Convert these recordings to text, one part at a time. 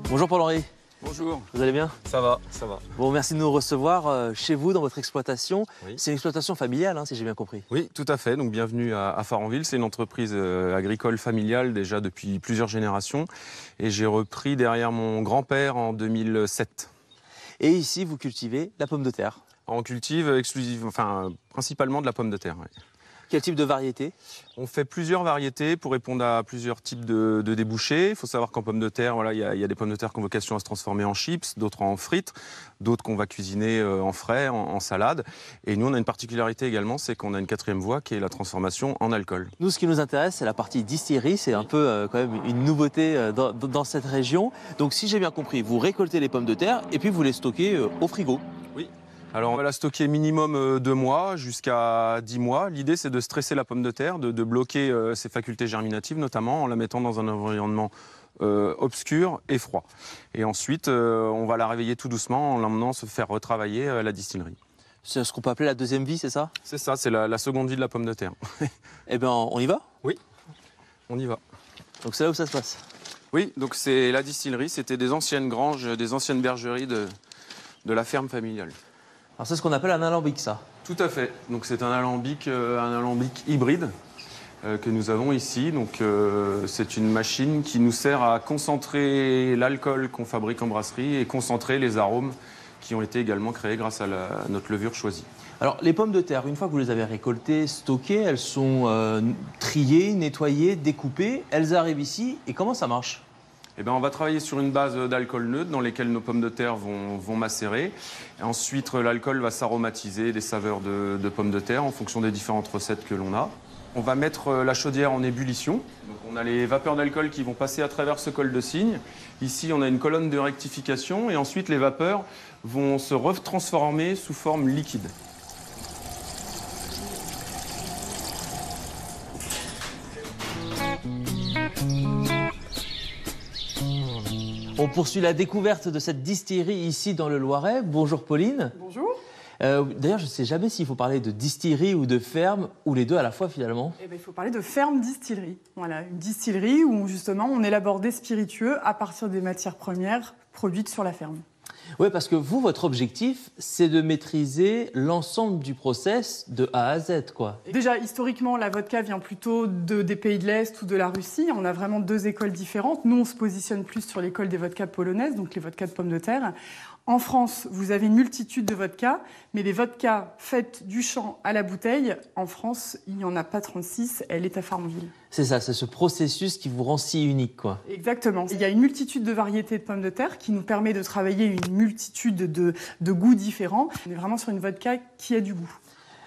Bonjour Paul-Henri. Bonjour. Vous allez bien? Ça va, ça va. Bon, merci de nous recevoir chez vous, dans votre exploitation. Oui. C'est une exploitation familiale, si j'ai bien compris. Oui, tout à fait. Donc bienvenue à Farenville. C'est une entreprise agricole familiale déjà depuis plusieurs générations. Et j'ai repris derrière mon grand-père en 2007. Et ici, vous cultivez la pomme de terre. On cultive principalement de la pomme de terre. Ouais. Quel type de variété? On fait plusieurs variétés pour répondre à plusieurs types de débouchés. Il faut savoir qu'en pomme de terre, voilà, il y a des pommes de terre qui ont vocation à se transformer en chips, d'autres en frites, d'autres qu'on va cuisiner en frais, en salade. Et nous, on a une particularité également, c'est qu'on a une quatrième voie qui est la transformation en alcool. Nous, ce qui nous intéresse, c'est la partie distillerie. C'est un peu quand même une nouveauté dans cette région. Donc, si j'ai bien compris, vous récoltez les pommes de terre et puis vous les stockez au frigo. Oui. Alors on va la stocker minimum 2 mois jusqu'à 10 mois. L'idée c'est de stresser la pomme de terre, de bloquer ses facultés germinatives notamment en la mettant dans un environnement obscur et froid. Et ensuite on va la réveiller tout doucement en l'emmenant se faire retravailler à la distillerie. C'est ce qu'on peut appeler la deuxième vie, c'est ça? C'est ça, c'est la seconde vie de la pomme de terre. Eh bien, on y va? Oui, on y va. Donc c'est là où ça se passe? Oui, donc c'est la distillerie, c'était des anciennes granges, des anciennes bergeries de la ferme familiale. Alors c'est ce qu'on appelle un alambic, ça? Tout à fait. Donc c'est un alambic hybride que nous avons ici. Donc c'est une machine qui nous sert à concentrer l'alcool qu'on fabrique en brasserie et concentrer les arômes qui ont été également créés grâce à notre levure choisie. Alors les pommes de terre, une fois que vous les avez récoltées, stockées, elles sont triées, nettoyées, découpées. Elles arrivent ici et comment ça marche? Eh bien, on va travailler sur une base d'alcool neutre dans lesquelles nos pommes de terre vont macérer. Et ensuite, l'alcool va s'aromatiser des saveurs de pommes de terre en fonction des différentes recettes que l'on a. On va mettre la chaudière en ébullition. Donc, on a les vapeurs d'alcool qui vont passer à travers ce col de cygne. Ici, on a une colonne de rectification et ensuite, les vapeurs vont se retransformer sous forme liquide. On poursuit la découverte de cette distillerie ici dans le Loiret. Bonjour Pauline. Bonjour. D'ailleurs, je ne sais jamais s'il faut parler de distillerie ou de ferme, ou les deux à la fois finalement. Eh bien, il faut parler de ferme-distillerie. Voilà, une distillerie où justement on élabore des spiritueux à partir des matières premières produites sur la ferme. Oui, parce que vous, votre objectif, c'est de maîtriser l'ensemble du process de A à Z, quoi. Déjà, historiquement, la vodka vient plutôt des pays de l'Est ou de la Russie. On a vraiment deux écoles différentes. Nous, on se positionne plus sur l'école des vodkas polonaises, donc les vodkas de pommes de terre. En France, vous avez une multitude de vodkas, mais les vodkas faites du champ à la bouteille, en France, il n'y en a pas 36, elle est à Farenville. C'est ça, c'est ce processus qui vous rend si unique, quoi. Exactement. Il y a une multitude de variétés de pommes de terre qui nous permet de travailler une multitude de goûts différents. On est vraiment sur une vodka qui a du goût.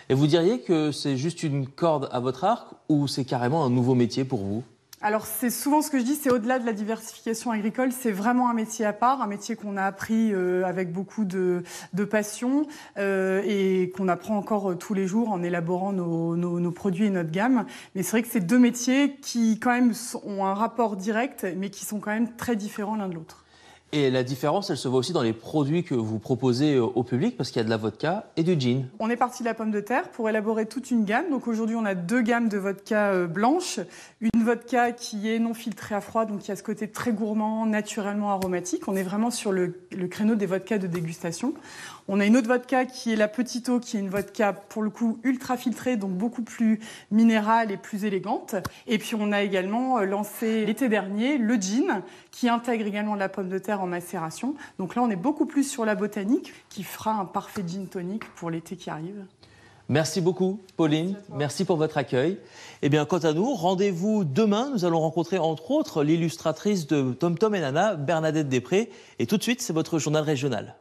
Et vous diriez que c'est juste une corde à votre arc ou c'est carrément un nouveau métier pour vous? Alors c'est souvent ce que je dis, c'est au-delà de la diversification agricole, c'est vraiment un métier à part, un métier qu'on a appris avec beaucoup de passion et qu'on apprend encore tous les jours en élaborant nos produits et notre gamme. Mais c'est vrai que c'est deux métiers qui quand même ont un rapport direct, mais qui sont quand même très différents l'un de l'autre. Et la différence, elle se voit aussi dans les produits que vous proposez au public, parce qu'il y a de la vodka et du gin. On est parti de la pomme de terre pour élaborer toute une gamme. Donc aujourd'hui, on a deux gammes de vodka blanche. Une vodka qui est non filtrée à froid, donc qui a ce côté très gourmand, naturellement aromatique. On est vraiment sur le créneau des vodkas de dégustation. On a une autre vodka qui est la Petite Eau, qui est une vodka pour le coup ultra filtrée, donc beaucoup plus minérale et plus élégante. Et puis on a également lancé l'été dernier le gin, qui intègre également de la pomme de terre en macération. Donc là, on est beaucoup plus sur la botanique, qui fera un parfait gin tonic pour l'été qui arrive. Merci beaucoup, Pauline. Merci pour votre accueil. Eh bien, quant à nous, rendez-vous demain. Nous allons rencontrer, entre autres, l'illustratrice de Tom Tom et Nana, Bernadette Després. Et tout de suite, c'est votre journal régional.